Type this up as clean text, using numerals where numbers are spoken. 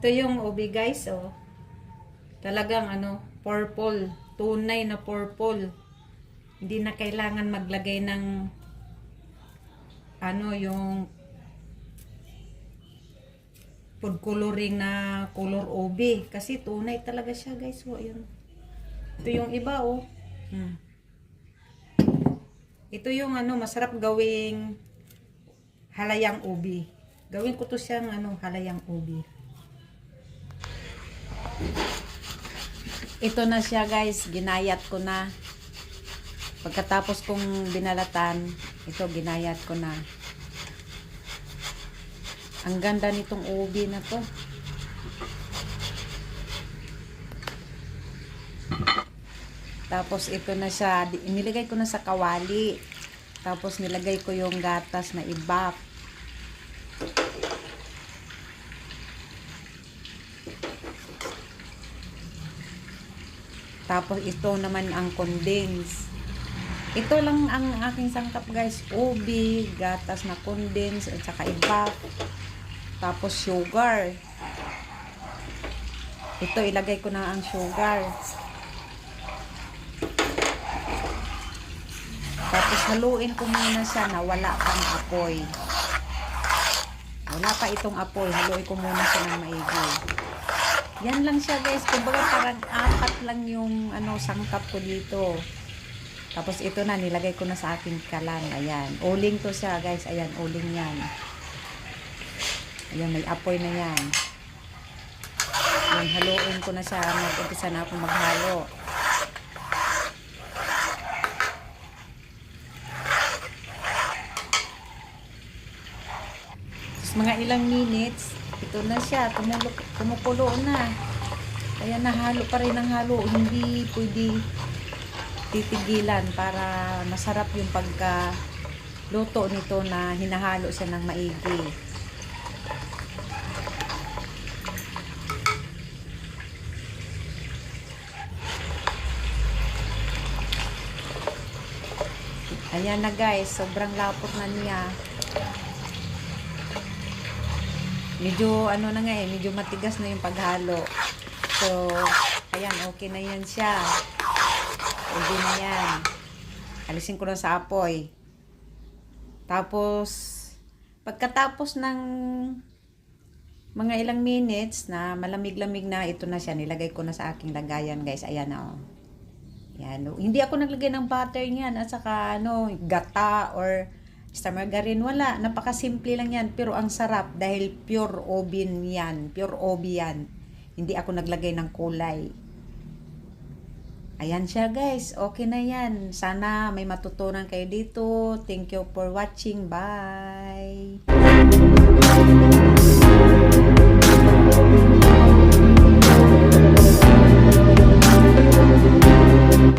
Ito yung ubi guys, oh. Talagang ano, purple. Tunay na purple. Hindi na kailangan maglagay ng ano, yung food coloring na color ubi. Kasi tunay talaga siya guys. Oh, ayun. Ito yung iba, oh. Ito yung ano, masarap gawing halayang ubi. Gawin ko to siyang ano, halayang ubi. Ito na siya guys, ginayat ko na. Pagkatapos kong binalatan, ito ginayat ko na. Ang ganda nitong ubi na to. Tapos ito na siya, nilagay ko na sa kawali. Tapos nilagay ko yung gatas na ibak. Tapos ito naman ang condense. Ito lang ang aking sangkap guys. Ubi, gatas na condense, at saka ibak. Tapos sugar. Ito ilagay ko na ang sugar. Tapos haluin ko muna siya na wala pang apoy. Wala pa itong apoy. Haluin ko muna siya ng maigi. Yan lang siya guys. Kumbaga parang apat lang yung ano, sangkap ko dito. Tapos ito na, nilagay ko na sa aking kalan. Ayan. Uling to siya guys. Ayan, uling yan. Ayan, may apoy na yan. Ayan, haluin ko na siya. Mag-umpisa na akong maghalo. Tapos mga ilang minutes, ito na siya. Kumukulo na. Kaya nahalo pa rin ang halo. Hindi pwede titigilan para masarap yung pagka-luto nito na hinahalo siya ng maigi. Ayan na guys, sobrang lapot na niya. Medyo ano na nga eh, medyo matigas na yung paghalo. So, ayan, okay na yan siya. Pwede na yan. Alisin ko na sa apoy. Tapos, pagkatapos ng mga ilang minutes na malamig-lamig na, ito na siya. Nilagay ko na sa aking lagayan guys. Ayan na, oh. Yan. Hindi ako naglagay ng butter niyan at saka ano, gata or extra margarine. Wala. Napakasimple lang yan. Pero ang sarap dahil pure obin yan. Pure obi yan. Hindi ako naglagay ng kulay. Ayan siya guys. Okay na yan. Sana may matutunan kayo dito. Thank you for watching. Bye!